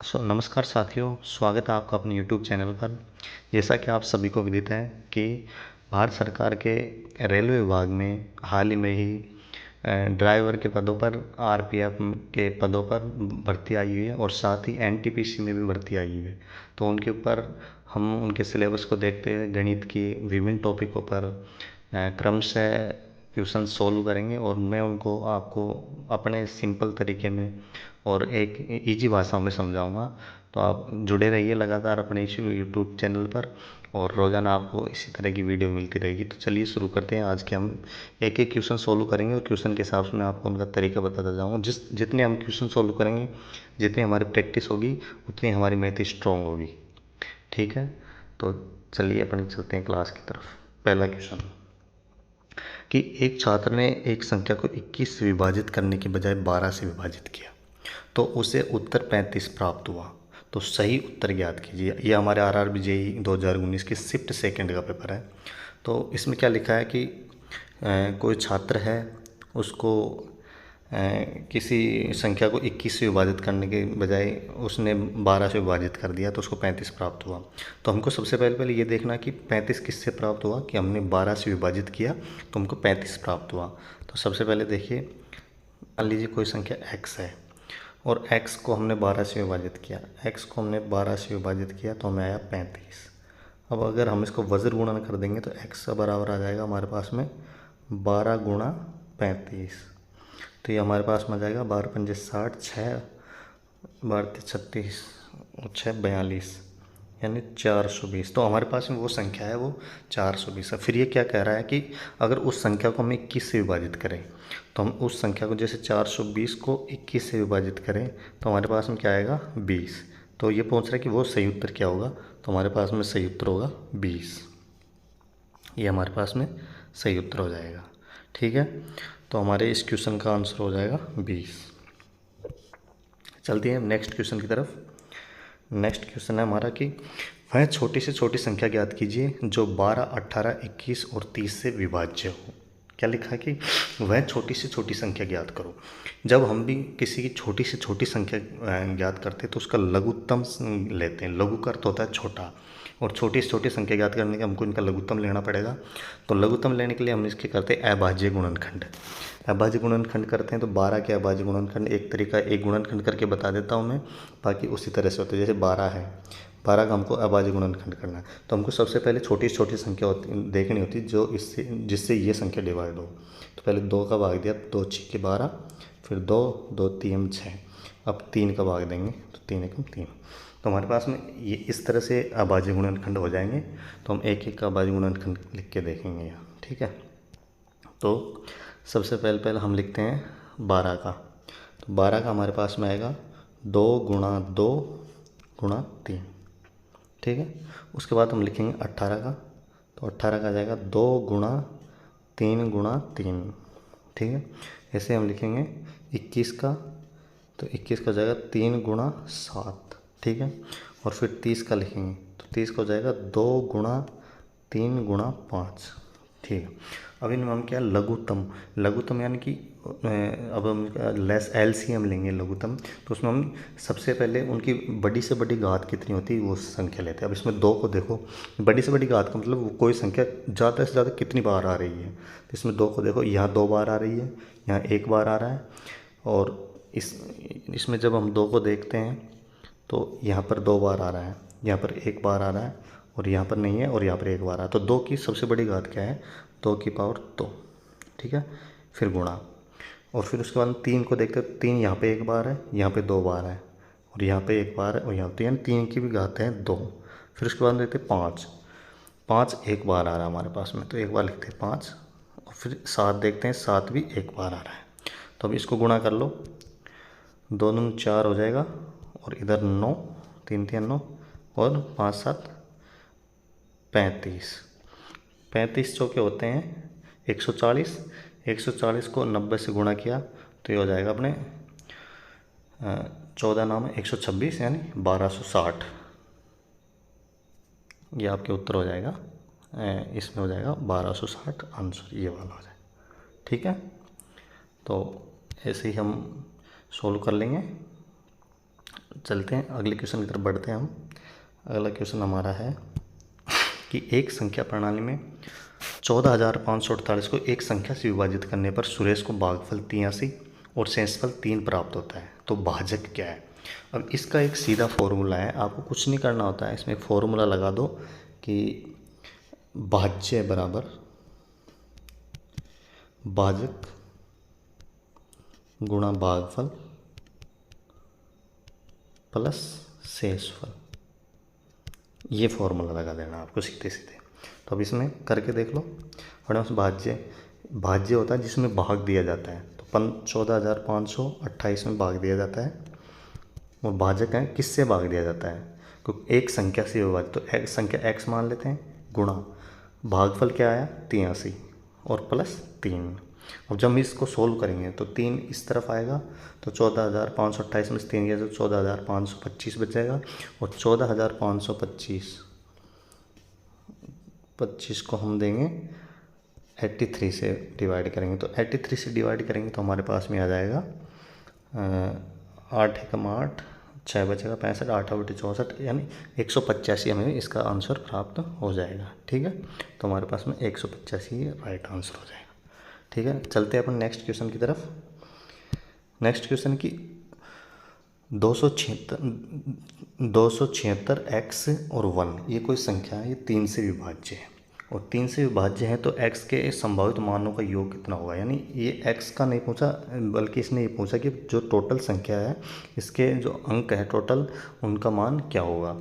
नमस्कार साथियों, स्वागत है आपका अपने YouTube चैनल पर। जैसा कि आप सभी को विदित है कि भारत सरकार के रेलवे विभाग में हाल ही में ही ड्राइवर के पदों पर आरपीएफ के पदों पर भर्ती आई हुई है और साथ ही एनटीपीसी में भी भर्ती आई हुई है। तो उनके ऊपर हम उनके सिलेबस को देखते हुए गणित की विभिन्न टॉपिकों पर क्रमशः क्वेश्चन सोल्व करेंगे और मैं उनको आपको अपने सिंपल तरीके में और एक इजी भाषा में समझाऊंगा। तो आप जुड़े रहिए लगातार अपने इस यूट्यूब चैनल पर और रोज़ाना आपको इसी तरह की वीडियो मिलती रहेगी। तो चलिए शुरू करते हैं। आज के हम एक एक क्वेश्चन सोल्व करेंगे और क्वेश्चन के हिसाब से मैं आपको उनका तरीका बताता जाऊँगा। जितने हम क्वेश्चन सोल्व करेंगे, जितनी हमारी प्रैक्टिस होगी, उतनी हमारी मैथ स्ट्रॉन्ग होगी। ठीक है, तो चलिए अपन चलते हैं क्लास की तरफ। पहला क्वेश्चन कि एक छात्र ने एक संख्या को 21 से विभाजित करने के बजाय 12 से विभाजित किया तो उसे उत्तर 35 प्राप्त हुआ। तो सही उत्तर ज्ञात कीजिए। ये हमारे आरआरबी जेईई 2019 की शिफ्ट सेकंड का पेपर है। तो इसमें क्या लिखा है कि कोई छात्र है, उसको किसी संख्या को 21 से विभाजित करने के बजाय उसने 12 से विभाजित कर दिया तो उसको 35 प्राप्त हुआ। तो हमको सबसे पहले ये देखना कि 35 किससे प्राप्त हुआ, कि हमने 12 से विभाजित किया तो हमको 35 प्राप्त हुआ। तो सबसे पहले देखिए, मान लीजिए कोई संख्या x है और x को हमने 12 से विभाजित किया। x को हमने 12 से विभाजित किया तो हमें आया 35। अब अगर हम इसको वज्र गुणन कर देंगे तो x का बराबर आ जाएगा हमारे पास में 12 गुणा 35। तो ये हमारे पास में आ जाएगा 12 पंजे 60, 6 12 36 और 6 42, यानी 420। तो हमारे पास में वो संख्या है, वो 420 है। फिर ये क्या कह रहा है कि अगर उस संख्या को हम 21 से विभाजित करें तो हम उस संख्या को, जैसे 420 को 21 से विभाजित करें तो हमारे पास में क्या आएगा 20। तो ये पूछ रहा है कि वो सही उत्तर क्या होगा। तो हमारे पास में सही उत्तर होगा 20। ये हमारे पास में सही उत्तर हो जाएगा। ठीक है, तो हमारे इस क्वेश्चन का आंसर हो जाएगा 20। चलते हैं नेक्स्ट क्वेश्चन की तरफ। नेक्स्ट क्वेश्चन है हमारा कि वह छोटी से छोटी संख्या ज्ञात कीजिए जो 12, 18, 21 और 30 से विभाज्य हो। क्या लिखा है कि वह छोटी से छोटी संख्या ज्ञात करो। जब हम भी किसी की छोटी से छोटी संख्या ज्ञात करते हैं तो उसका लघुत्तम लेते हैं। लघु का अर्थ होता है छोटा, और छोटी से छोटी संख्या ज्ञात करने के हमको इनका लघुत्तम लेना पड़ेगा। तो लघुत्तम लेने के लिए हम इसके करते हैं अभाज्य गुणनखंड। अभाज्य गुणनखंड करते हैं तो 12 के अभाज्य गुणनखंड एक तरीका, एक गुणनखंड करके बता देता हूँ मैं, बाकी उसी तरह से होता है। जैसे 12 है, 12 का हमको अभाज्य गुणनखंड करना है तो हमको सबसे पहले छोटी से छोटी संख्या देखनी होती जो इससे जिससे ये संख्या डिवाइड हो। तो पहले 2 का भाग दिया, 2 6 के 12, फिर 2 2 3 6। अब 3 का भाग देंगे तो 3 एकम 3। तो हमारे पास में ये इस तरह से अभाज्य गुणनखंड हो जाएंगे। तो हम एक एक का अभाज्य गुणनखंड लिख के देखेंगे यहाँ। ठीक है, तो सबसे पहले हम लिखते हैं 12 का। तो 12 का हमारे पास में आएगा 2 गुणा 2 गुणा 3। ठीक है, उसके बाद हम लिखेंगे 18 का। तो 18 का आ जाएगा 2 गुणा 3 गुणा 3। ठीक है, ऐसे हम लिखेंगे 21 का। तो 21 का हो जाएगा 3 गुणा 7। ठीक है, और फिर 30 का लिखेंगे तो 30 का हो जाएगा 2 गुणा 3 गुणा 5। ठीक है, अब इनमें हम क्या, लघुत्तम। लघुत्तम यानी कि अब हम लेस एलसीएम लेंगे लघुत्तम। तो उसमें हम सबसे पहले उनकी बड़ी से बड़ी घात कितनी होती है वो संख्या लेते हैं। अब इसमें 2 को देखो, बड़ी से बड़ी घात का मतलब वो कोई संख्या ज़्यादा से ज़्यादा कितनी बार आ रही है। तो इसमें 2 को देखो, यहाँ 2 बार आ रही है, यहाँ 1 बार आ रहा है। और इसमें जब हम 2 को देखते हैं तो यहाँ पर 2 बार आ रहा है, यहाँ पर 1 बार आ रहा है, और यहाँ पर नहीं है, और यहाँ पर 1 बार आ रहा है। तो 2 की सबसे बड़ी घात क्या है, 2 की पावर 2। ठीक है, फिर गुणा, और फिर उसके बाद 3 को देखते हैं। 3 यहाँ पे 1 बार है, यहाँ पे 2 बार है, और यहाँ पे 1 बार है, और यहाँ पे, यानी 3 की भी घात है 2। फिर उसके बाद देखते हैं 5। 5 1 बार आ रहा है हमारे पास में, तो 1 बार लिखते हैं 5। और फिर 7 देखते हैं, 7 भी 1 बार आ रहा है। तो अब इसको गुणा कर लो, 2 दूनी 4 हो जाएगा, और इधर 9, 3 3 9, और 5 7 35। 35 चौके होते हैं 140। 140 को 90 से गुणा किया तो ये हो जाएगा अपने 14 नाम 126, यानी 1260। ये आपके उत्तर हो जाएगा, इसमें हो जाएगा 1260 आंसर, ये वाला हो जाएगा। ठीक है, तो ऐसे ही हम सोल्व कर लेंगे। चलते हैं अगले क्वेश्चन की तरफ बढ़ते हैं हम। अगला क्वेश्चन हमारा है कि एक संख्या प्रणाली में 14,548 को एक संख्या से विभाजित करने पर सुरेश को भागफल 83 और शेषफल 3 प्राप्त होता है, तो भाजक क्या है। अब इसका एक सीधा फॉर्मूला है, आपको कुछ नहीं करना होता है, इसमें एक फॉर्मूला लगा दो कि भाज्य बराबर भाजक गुणा भागफल प्लस शेषफल, ये फॉर्मूला लगा देना आपको सीधे सीधे। तो अब इसमें करके देख लो। फ्रेंड्स भाज्य होता है जिसमें भाग दिया जाता है, तो 14,528 में भाग दिया जाता है, और भाजक है किससे भाग दिया जाता है, क्योंकि एक संख्या से विभाजित, तो एक संख्या x मान लेते हैं, गुणा भागफल क्या आया 83 और प्लस 3। अब जब हम इसको सोल्व करेंगे तो 3 इस तरफ आएगा, तो 14,528 में से 3 गया तो 14,525 बच जाएगा, और 14,525 को हम देंगे 83 से डिवाइड करेंगे, तो 83 से डिवाइड करेंगे तो हमारे पास में आ जाएगा 8 एकम 8, 6 बचेगा 65, 8 बटे 64, यानी 185 हमें इसका आंसर प्राप्त हो जाएगा। ठीक है, तो हमारे पास में 185 राइट आंसर हो जाएगा। ठीक है, चलते हैं अपन नेक्स्ट क्वेश्चन की तरफ। नेक्स्ट क्वेश्चन की 276 x और 1 ये कोई संख्या है, ये 3 से विभाज्य है, और 3 से विभाज्य है तो x के संभावित मानों का योग कितना होगा। यानी ये x का नहीं पूछा, बल्कि इसने ये पूछा कि जो टोटल संख्या है इसके जो अंक है टोटल, उनका मान क्या होगा।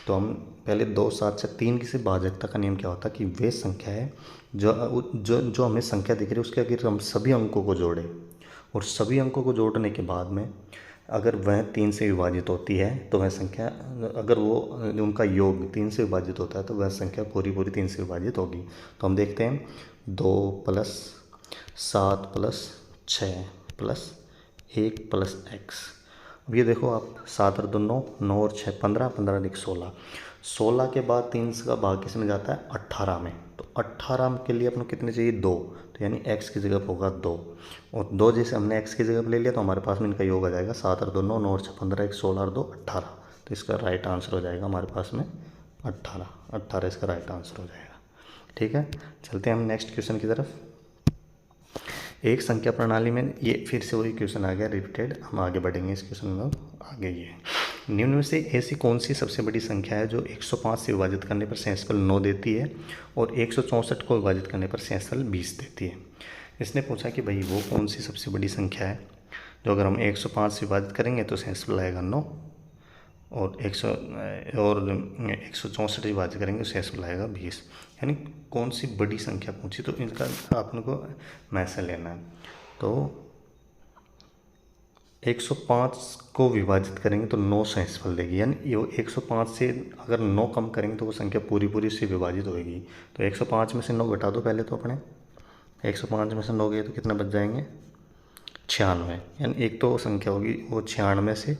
तो हम पहले 2 7 से 3 की से भाजकता का नियम क्या होता है कि वे संख्या है जो हमें संख्या दिख रही है उसके अगर हम सभी अंकों को जोड़ें, और सभी अंकों को जोड़ने के बाद में अगर वह 3 से विभाजित होती है तो वह संख्या, अगर वो उनका योग 3 से विभाजित होता है तो वह संख्या पूरी 3 से विभाजित होगी। तो हम देखते हैं 2 + 7 + 6 + 1 + x। अब ये देखो आप, 7 और 2 9, 9 और 6 15, 15 और 1 16, 16 के बाद 3 का भाग किस में जाता है 18 में, तो 18 के लिए अपने कितने चाहिए 2, तो यानी x की जगह पर होगा 2, और 2 जैसे हमने x की जगह पर ले लिया तो हमारे पास में इनका योग आ जाएगा 7 और 2 9, 9 और 6 15, 1 16 और 2 18, तो इसका राइट आंसर हो जाएगा हमारे पास में 18 इसका राइट आंसर हो जाएगा। ठीक है, चलते हैं हम नेक्स्ट क्वेश्चन की तरफ। एक संख्या प्रणाली में, ये फिर से वही क्वेश्चन आ गया रिपीटेड, हम आगे बढ़ेंगे इस क्वेश्चन में। आगे ये निम्न में से ऐसी कौन सी सबसे बड़ी संख्या है जो 105 से विभाजित करने पर शेषफल 9 देती है और 164 को विभाजित करने पर शेषफल 20 देती है। इसने पूछा कि भाई वो कौन सी सबसे बड़ी संख्या है जो अगर हम 105 से विभाजित करेंगे तो शेषफल आएगा 9, और 164 विभाजित करेंगे तो शेषफल आएगा 20। यानी कौन सी बड़ी संख्या पूछी, तो इनका आपने को मैसेज लेना है। तो 105 को विभाजित करेंगे तो 9 शेषफल देगी, यानी ये 105 से अगर 9 कम करेंगे तो वो संख्या पूरी से विभाजित होगी। तो 105 में से 9 घटा दो पहले तो अपने, 105 में से 9 गए तो कितने बच जाएंगे 96, यानी एक तो संख्या होगी वो 96 से,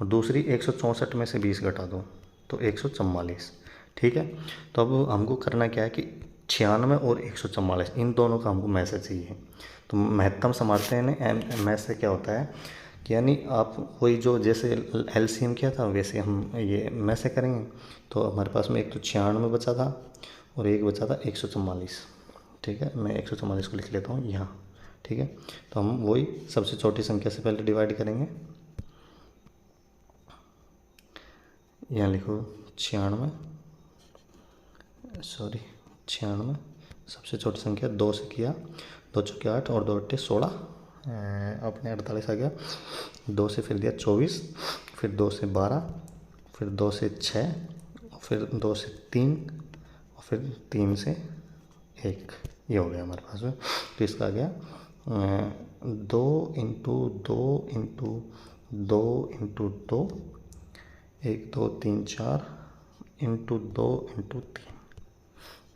और दूसरी 164 में से 20 घटा दो तो 144। ठीक है, तो अब हमको करना क्या है कि 96 और 144 इन दोनों का हमको मैसेज चाहिए। तो महत्तम समारते हैं, मैसेज क्या होता है कि यानी आप वही जो जैसे एलसीएम किया था वैसे हम ये मैसेज करेंगे। तो हमारे पास में एक तो 96 बचा था और एक बचा था 144। ठीक है, मैं 144 को लिख लेता हूँ यहाँ। ठीक है, तो हम वही सबसे छोटी संख्या से पहले डिवाइड करेंगे, यहाँ लिखो 96 सबसे छोटी संख्या 2 से किया, 2 चौके 8 और 2 अट्ठे 16, अपने 48 आ गया। 2 से फिर दिया 24, फिर 2 से 12, फिर 2 से 6, फिर 2 से 3, और फिर 3 से 1, ये हो गया हमारे पास में। तो इसका आ गया 2 × 2 × 2 × 2, 1 2 3 4 × 2 × 3,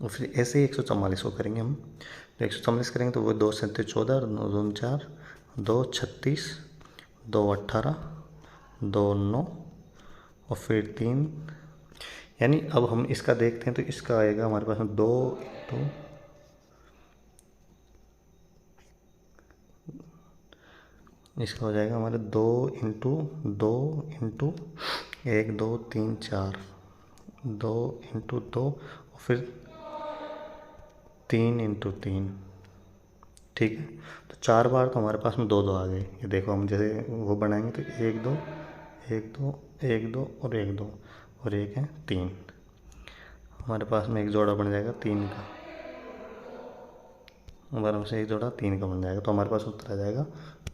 और फिर ऐसे ही 144 को करेंगे हम। तो 144 करेंगे तो वो 2 7 14, 9 2 4, 2 36, 2 18, 2 9, और फिर 3, यानी अब हम इसका देखते हैं तो इसका आएगा हमारे पास में 2 × 2 इसका हो जाएगा हमारे 2 × 2 × 1 2 3 4, 2 × 2 और फिर 3 × 3। ठीक है, तो 4 बार तो हमारे पास में 2 2 आ गए। ये देखो हम जैसे वो बनाएंगे तो 1 2 1 2 1 2 और 1 2 और एक है 3, हमारे पास में एक जोड़ा बन जाएगा 3 का, हमारे पास एक जोड़ा 3 का बन जाएगा। तो हमारे पास उत्तर आ जाएगा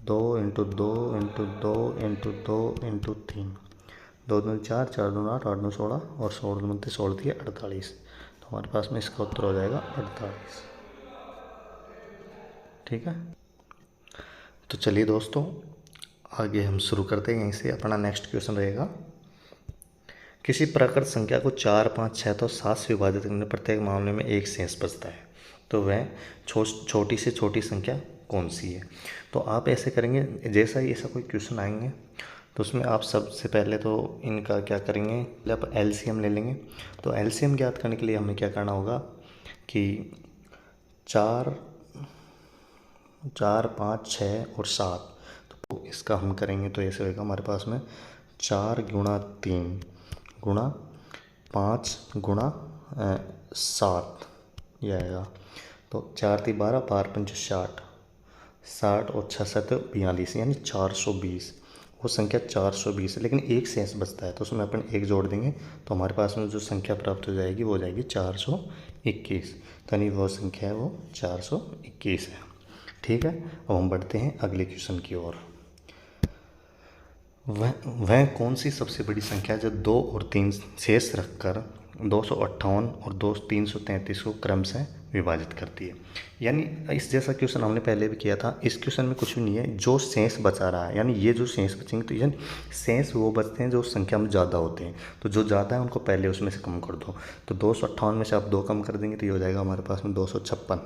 2 × 2 × 2 × 2 × 3, 2 2 4, 4 2 8, 8 2 16 और 16 2 16 थी 48। तो हमारे पास में इसका उत्तर हो जाएगा 48। ठीक है, तो चलिए दोस्तों आगे हम शुरू करते हैं। यहीं से अपना नेक्स्ट क्वेश्चन रहेगा, किसी प्राकृत संख्या को 4 5 6 तो 7 से विभाजित करने प्रत्येक मामले में एक शेष बचता है, तो वह छोटी से छोटी संख्या कौन सी है। तो आप ऐसे करेंगे, जैसा ही ऐसा कोई क्वेश्चन आएंगे तो उसमें आप सबसे पहले तो इनका क्या करेंगे, जब एलसीएम ले लेंगे। तो एलसीएम ज्ञात करने के लिए हमें क्या करना होगा कि 4 4 5 6 और 7, तो इसका हम करेंगे तो ऐसे होगा हमारे पास में 4 × 3 × 5 × 7 ये आएगा। तो 4 3 12, 12 5 60, 60 और 6 7 42 यानी 420। वो संख्या 420 है, लेकिन एक शेष बचता है तो उसमें अपन एक जोड़ देंगे तो हमारे पास में जो संख्या प्राप्त हो जाएगी वो हो जाएगी 421। तो यानी वो संख्या है वो 421 है। ठीक है, अब हम बढ़ते हैं अगले क्वेश्चन की ओर। वह कौन सी सबसे बड़ी संख्या है जो 2 और 3 शेष रखकर 258 और 333 को क्रम से विभाजित करती है। यानी इस जैसा क्वेश्चन हमने पहले भी किया था। इस क्वेश्चन में कुछ भी नहीं है, जो शेष बचा रहा है, यानी ये जो शेष बचेंगे तो यानी शेष वो बचते हैं जो संख्या में ज़्यादा होते हैं, तो जो ज़्यादा है उनको पहले उसमें से कम कर दो। तो 258 में से आप 2 कम कर देंगे तो ये हो जाएगा हमारे पास में 256।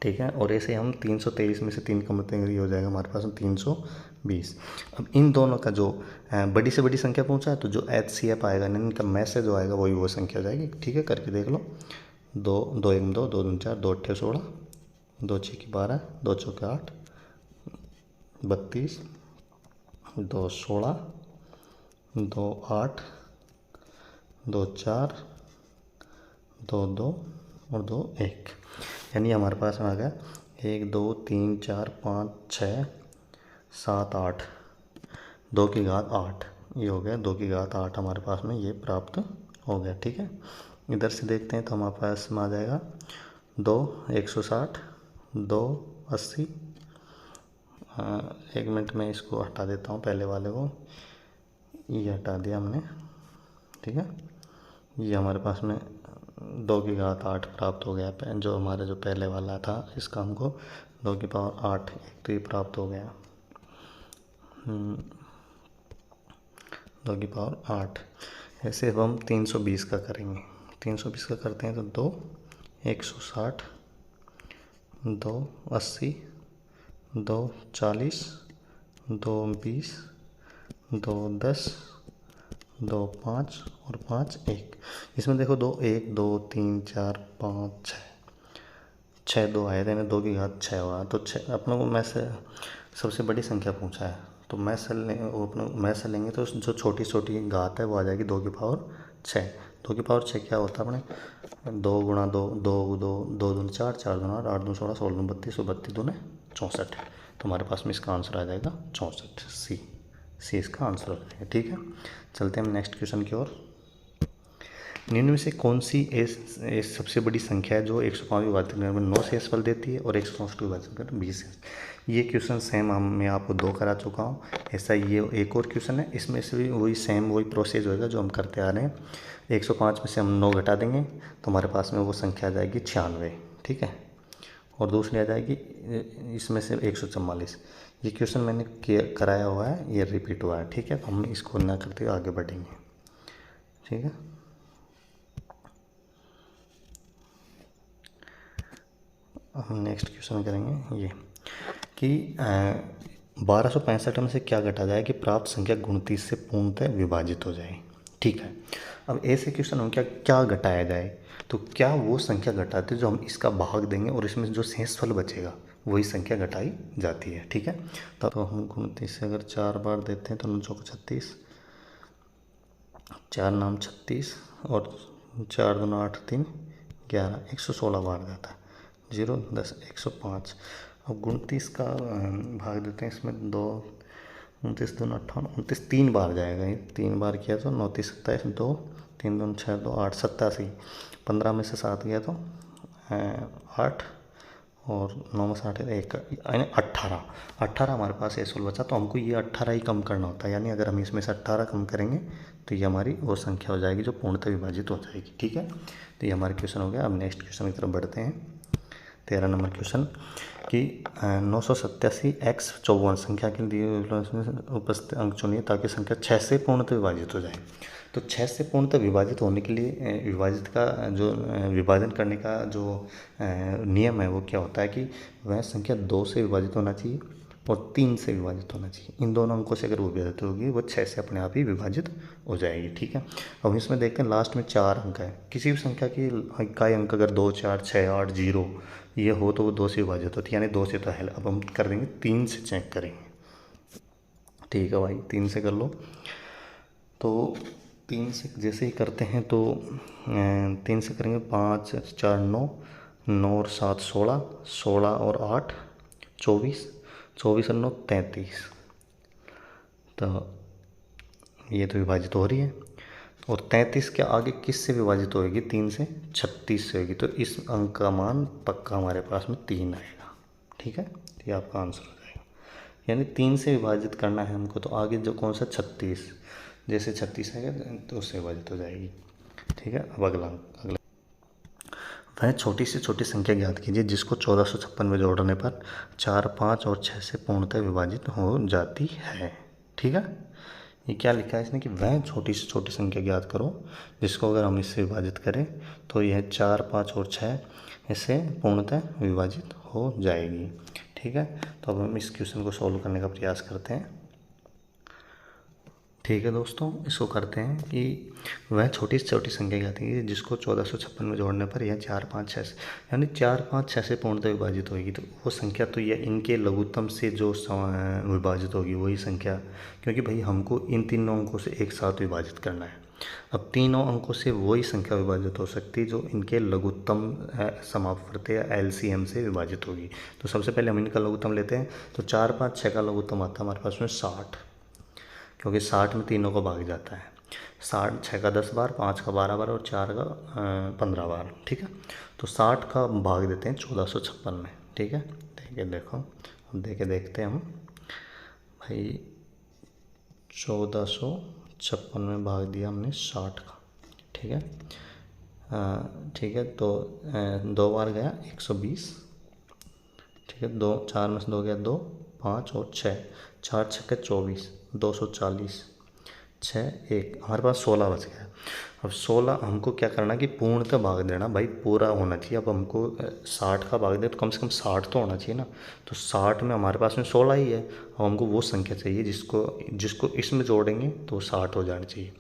ठीक है, और ऐसे हम 323 में से 3 कम करते ये हो जाएगा हमारे पास में 320। अब इन दोनों का जो बड़ी से बड़ी संख्या पहुंचा है तो जो HCF आएगा, यानी इनका मैसेज जो आएगा वही वो संख्या हो जाएगी। ठीक है, करके देख लो। 2 2 1 2 2 2 4 2 8 16, 2 6 12, 2 4 8 32, 2 16, 2 8, 2 4, 2 2 और 2 1, यानी हमारे पास में आ गया 1 2 3 4 5 6 7 8, 2 की घात 8, ये हो गया 2 की घात 8 हमारे पास में ये प्राप्त हो गया। ठीक है, इधर से देखते हैं तो हमारे पास में आ जाएगा 2 160, 2 80। 1 मिनट में इसको हटा देता हूँ, पहले वाले को ये हटा दिया हमने। ठीक है, ये हमारे पास में 2 की घात 8 प्राप्त हो गया, जो हमारा जो पहले वाला था इसका हमको 2 की पावर 8 एक तो ये प्राप्त हो गया। 2 की पावर 8। ऐसे अब हम 320 का करेंगे। 320 का करते हैं तो 2 160, 2 80, 2 40, 2 20, 2 10, 2 5 और 5 1। इसमें देखो 2 1 2 3 4 5 6 2 आए थे, 2 की घात 6 हुआ। तो 6 अपने को मैं से सबसे बड़ी संख्या पूछा है तो मैं से वो अपने मैं से लेंगे तो जो छोटी छोटी घात है वो आ जाएगी 2 की पावर 6। 2 की पावर 6 क्या होता है अपने 2 × 2 2 2 2 2 4 4 2 8 8 2 16 16 32 32 2 64। तो हमारे पास में इसका आंसर आ जाएगा 64। सी इसका आंसर हो जाएगा। ठीक है, चलते हैं हम नेक्स्ट क्वेश्चन की ओर। निम्न में से कौन सी ऐसी सबसे बड़ी संख्या है जो 105 विभाजित करने में 9 शेष फल देती है और 164 विभाजित करने में 20 शेष। ये क्वेश्चन सेम मैं आपको 2 करा चुका हूँ। ऐसा ये एक और क्वेश्चन है, इसमें से भी वही सेम वही प्रोसेस होगा जो हम करते आ रहे हैं। 105 में से हम 9 घटा देंगे तो हमारे पास में वो संख्या आ जाएगी 96। ठीक है, और दूसरी आ जाएगी इसमें से 144। ये क्वेश्चन मैंने कराया हुआ है, ये रिपीट हुआ है। ठीक है, तो हम इसको ना करते हुए आगे बढ़ेंगे। ठीक है, हम नेक्स्ट क्वेश्चन करेंगे ये कि 1265 में से क्या घटा जाए कि प्राप्त संख्या 29 से पूर्णतः विभाजित हो जाए। ठीक है, अब ऐसे क्वेश्चन हम क्या घटाया जाए, तो क्या वो संख्या घटाते जो हम इसका भाग देंगे और इसमें जो शेषफल बचेगा वही संख्या घटाई जाती है। ठीक है, तो हम 29 से अगर 4 बार देते हैं तो 9 चौक 36, 4 नाम 36 और 4 दूना 8 3 11, 116 बार जाता है। 0 10 105। अब 29 का भाग देते हैं इसमें 2, 29 दूना 58, 29 3 बार जाएगा। ये 3 बार किया तो 9 30 27 2, 3 दूना 6 2 8 87, 15 में से 7 गया तो 8 और 9 में से 8 1 यानी 18 हमारे पास एसोल बचा। तो हमको ये 18 ही कम करना होता है, यानी अगर हम इसमें से 18 कम करेंगे तो ये हमारी वो संख्या हो जाएगी जो पूर्णतः विभाजित हो जाएगी। ठीक है, तो ये हमारा क्वेश्चन हो गया। अब नेक्स्ट क्वेश्चन की तरफ बढ़ते हैं। 13 नंबर क्वेश्चन कि 987 x 54 संख्या के लिए उपस्थित अंक चुनिए ताकि संख्या 6 से पूर्णतः विभाजित हो जाए। तो 6 से पूर्णतः विभाजित होने के लिए विभाजित का जो विभाजन करने का जो नियम है वो क्या होता है कि वह संख्या 2 से विभाजित होना चाहिए और 3 से विभाजित होना चाहिए। इन दोनों अंकों से अगर वो विभाजित होगी वो 6 से अपने आप ही विभाजित हो जाएगी। ठीक है, अब इसमें देखते हैं लास्ट में 4 अंक है। किसी भी संख्या की इकाई अंक अगर 2 4 6 8 0 ये हो तो वो 2 से विभाजित होती है, यानी 2 से तो है। अब हम कर देंगे 3 से चेक करेंगे। ठीक है भाई, 3 से कर लो। तो 3 से जैसे ही करते हैं तो 3 से करेंगे 5 4 9, 9 और 7 16, 16 और 8 24, 24 और 9 33। तो ये तो विभाजित हो रही है। और 33 के आगे किस से विभाजित होगी? 3 से 36 से होगी। तो इस अंक का मान पक्का हमारे पास में 3 आएगा। ठीक है, ये आपका आंसर हो जाएगा। यानी 3 से विभाजित करना है हमको, तो आगे जो कौन सा 36, जैसे 36 आएगा तो उससे विभाजित हो जाएगी। ठीक है, अब अगला वह छोटी से छोटी संख्या ज्ञात कीजिए जिसको 1456 में जोड़ने पर 4 5 और 6 से पूर्णतः विभाजित हो जाती है। ठीक है, ये क्या लिखा है इसने कि वह छोटी से छोटी संख्या ज्ञात करो जिसको अगर हम इससे विभाजित करें तो यह 4 5 और 6 इससे पूर्णतः विभाजित हो जाएगी। ठीक है, तो अब हम इस क्वेश्चन को सॉल्व करने का प्रयास करते हैं। ठीक है दोस्तों, इसको करते हैं कि वह छोटी से छोटी संख्या ज्ञात कीजिए जिसको 1456 में जोड़ने पर यह 4 5 6 यानी 4 5 6 से पूर्णतः विभाजित होगी। तो वो संख्या तो यह इनके लघुत्तम से जो विभाजित होगी वही संख्या, क्योंकि भाई हमको इन तीनों अंकों से एक साथ विभाजित करना है। अब तीनों अंकों से वही संख्या विभाजित हो सकती है जो इनके लघुत्तम समापवर्ती या LCM से विभाजित होगी। तो सबसे पहले हम इनका लघुत्तम लेते हैं। तो 4 5 6 का लघुत्तम आता है हमारे पास में 60, क्योंकि 60 में तीनों को भाग जाता है। 60 6 का 10 बार, 5 का 12 बार और 4 का 15 बार। ठीक है, तो 60 का भाग देते हैं 1456 में। ठीक है, देखो अब देखते हैं हम भाई 1456 में भाग दिया हमने 60 का। ठीक है, ठीक है, तो 2 बार गया 120। ठीक है, 2 4 में से 2 गया 2 5 और 6, 4 6 24, 240, 6 1 हमारे पास 16 बच गया। अब 16 हमको क्या करना कि पूर्णतः भाग देना, भाई पूरा होना चाहिए। अब हमको 60 का भाग दे तो कम से कम 60 तो होना चाहिए ना। तो 60 में हमारे पास में 16 ही है। अब हमको वो संख्या चाहिए जिसको इसमें जोड़ेंगे तो 60 हो जाना चाहिए।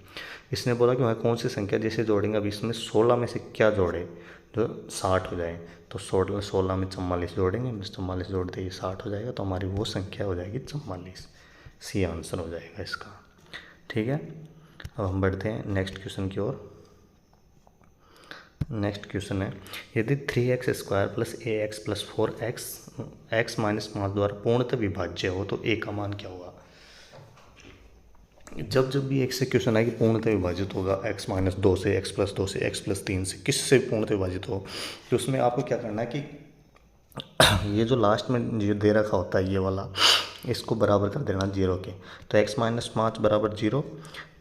इसने बोला कि वह कौन सी संख्या जैसे जोड़ेंगे, अब इसमें 16 में से क्या जोड़े जो 60 हो जाए। तो 16 में 44 जोड़ेंगे, 44 जोड़ते ही 60 हो जाएगा। तो हमारी वो संख्या हो जाएगी 44। सी आंसर हो जाएगा इसका। ठीक है, अब हम बढ़ते हैं नेक्स्ट क्वेश्चन की ओर। नेक्स्ट क्वेश्चन है यदि 3x² + ax + 4x x - 5 द्वारा पूर्णतः विभाज्य हो तो a का मान क्या होगा? जब भी एक से क्वेश्चन आए कि पूर्णतः विभाजित होगा x - 2 से, x + 2 से, x + 3 से, किस से पूर्णतः विभाजित हो, तो उसमें आपको क्या करना है कि ये जो लास्ट में जो दे रखा होता है ये वाला, इसको बराबर कर देना 0 के। तो x - 5 बराबर 0,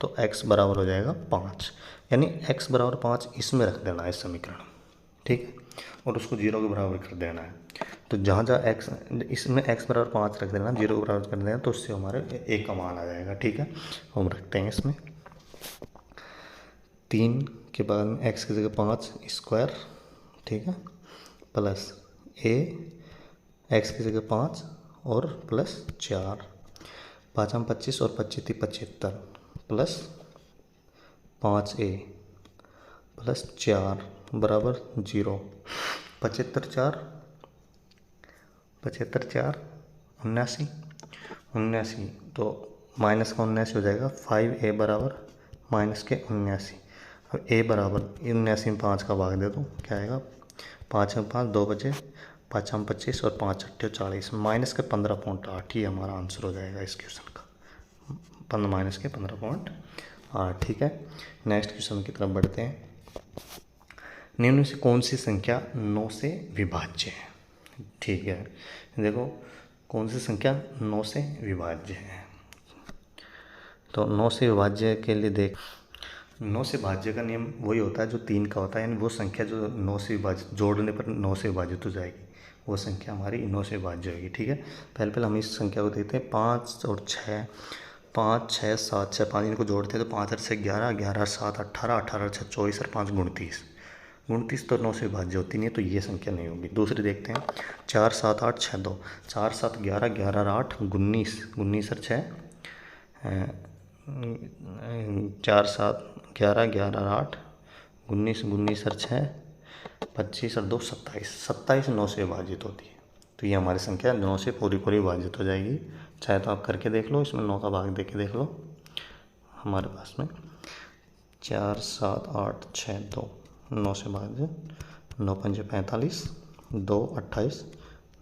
तो x बराबर हो जाएगा 5, यानी x बराबर 5 इसमें रख देना है समीकरण। ठीक है, और उसको 0 के बराबर कर देना है। तो जहाँ जहाँ x इसमें x बराबर 5 रख देना, 0 के बराबर कर देना, तो उससे हमारे a का मान आ जाएगा। ठीक है, हम रखते हैं इसमें 3 के बाद में x की जगह 5²। ठीक है, प्लस a x की जगह 5 और प्लस 4, 5 में 25 और 25 75 प्लस 5a प्लस 4 बराबर 0, 75 4 75 4 79 79, तो माइनस का 79 हो जाएगा। 5a बराबर माइनस के 79। अब a बराबर 79 में 5 का भाग दे दो, क्या आएगा? 5 में 5 2 बचे, 5 में 25 और 5 8 40, माइनस के 15.8 ही हमारा आंसर हो जाएगा इस क्वेश्चन का, माइनस के 15.8। ठीक है, नेक्स्ट क्वेश्चन की तरफ बढ़ते हैं। निम्न में से कौन सी संख्या 9 से विभाज्य है? ठीक है, देखो कौन सी संख्या 9 से विभाज्य है। तो 9 से विभाज्य के लिए देख, 9 से भाज्य का नियम वही होता है जो 3 का होता है, यानी वो संख्या जो 9 से विभाजित, जोड़ने पर 9 से विभाजित हो जाएगी, वो संख्या हमारी 9 से विभाज्य होगी। ठीक है, पहले हम इस संख्या को देखते हैं। 5 और 6, 5 6 7 6, 5 इनको जोड़ते हैं तो 5 और 6 11, 11 7 18, 18 6 24 और 5 29, 29 तो 9 से विभाज्य होती नहीं है, तो ये संख्या नहीं होगी। दूसरी देखते हैं। 4 7 8 6 2, 4 7 11, 11 8 19, 19 और 6 4 7 11, 11 8 19, 19 और 6 25 और 2 27, 27 9 से विभाजित होती है, तो ये हमारी संख्या 9 से पूरी विभाजित हो जाएगी। चाहे तो आप करके देख लो, इसमें 9 का भाग दे के देख लो। हमारे पास में 4 7 8 6 2 9 से भाज्य, 9 5 45, 2 28,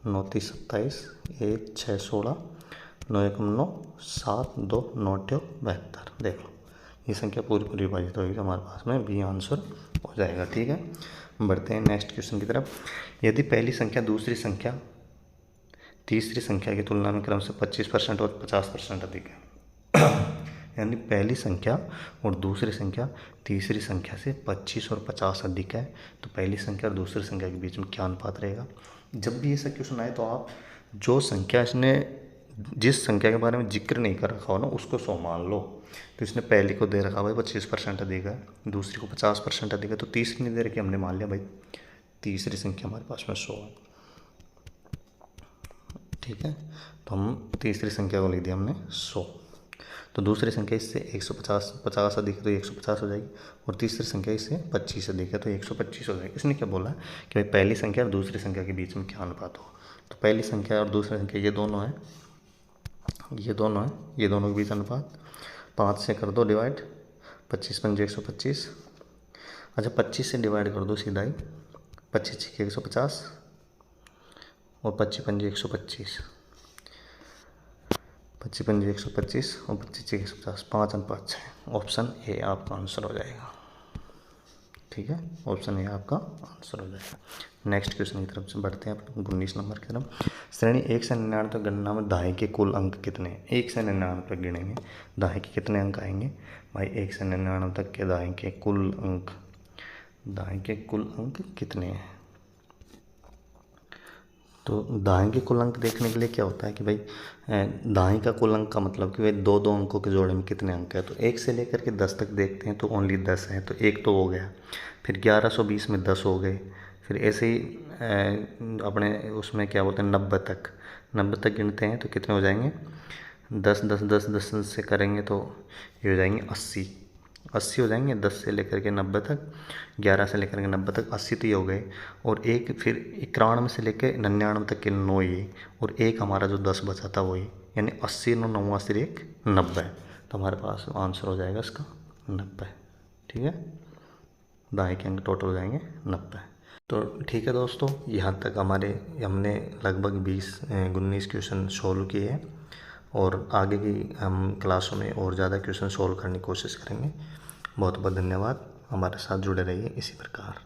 9 30 27, 1 6 16, 9 1 9 7 2 9 8 72। देख लो, ये संख्या पूरी विभाजित होगी, तो हमारे पास में बी आंसर हो जाएगा। ठीक है, बढ़ते हैं नेक्स्ट क्वेश्चन की तरफ। यदि पहली संख्या दूसरी संख्या तीसरी संख्या की तुलना में क्रम से 25% और 50% अधिक है, यानी पहली संख्या और दूसरी संख्या तीसरी संख्या से 25 और 50 अधिक है, तो पहली संख्या और दूसरी संख्या के बीच में क्या अनुपात रहेगा? जब भी ऐसा क्वेश्चन आए तो आप जो संख्या इसने जिस संख्या के बारे में जिक्र नहीं कर रखा हो ना, उसको 100 मान लो। तो इसने पहली को दे रखा भाई 25% अधिक है, दूसरी को 50% अधिक है, तो तीसरी नहीं दे रखी, हमने मान लिया भाई तीसरी संख्या हमारे पास में 100 है। ठीक है, तो हम तीसरी संख्या को लिख दिया हमने 100। तो दूसरी संख्या इससे 150 अधिक है तो 150 हो जाएगी, और तीसरी संख्या इससे 25 अधिक है तो 125 हो जाएगी। इसने क्या बोला कि भाई पहली संख्या और दूसरी संख्या के बीच में क्या अनुपात हो? तो पहली संख्या और दूसरी संख्या ये दोनों है, ये दोनों है, ये दोनों के बीच अनुपात 5 से कर दो डिवाइड, 25 पंजे 125। अच्छा 25 से डिवाइड कर दो सीधा ही, 25 छः 150 और 25 पंजे 125, 25 पंजे 125 और 25 छः 150, 5 और 5 6। ऑप्शन ए आपका आंसर हो जाएगा। ठीक है, ऑप्शन ए आपका आंसर हो जाएगा। नेक्स्ट क्वेश्चन की तरफ से बढ़ते हैं अपन 19 नंबर की तरफ। श्रेणी 1 से 99 तक गणना में दाएं के कुल अंक कितने हैं? 1 से 99 तक गिनेंगे, दाएं के कितने अंक आएंगे भाई? 1 से 99 तक के दाएं के कुल अंक, दाएं के कुल अंक कितने हैं? तो दाएं के कुल अंक देखने के लिए क्या होता है कि भाई दाएं का कुल अंक का मतलब कि भाई दो दो अंकों के जोड़े में कितने अंक है। तो 1 से लेकर के 10 तक देखते हैं तो ओनली 10 है, तो एक तो हो गया। फिर 1120 में 10 हो गए, फिर ऐसे ही अपने उसमें क्या बोलते हैं 90 तक गिनते हैं तो कितने हो जाएंगे? 10 10 10 10 से करेंगे तो ये हो जाएंगे 80 हो जाएंगे। 10 से लेकर के 90 तक, 11 से लेकर के 90 तक 80 तो ये हो गए, और एक फिर 91 से लेकर 99 तक के 9 ये, और एक हमारा जो 10 बचा था वही, यानी 80 9 89 1 90। तो हमारे पास आंसर हो जाएगा इसका 90। ठीक है, दाएं के अंक टोटल हो जाएंगे 90। तो ठीक है दोस्तों, यहाँ तक हमने लगभग 19 क्वेश्चन सॉल्व किए हैं, और आगे भी हम क्लासों में और ज़्यादा क्वेश्चन सॉल्व करने की कोशिश करेंगे। बहुत बहुत धन्यवाद, हमारे साथ जुड़े रहिए इसी प्रकार।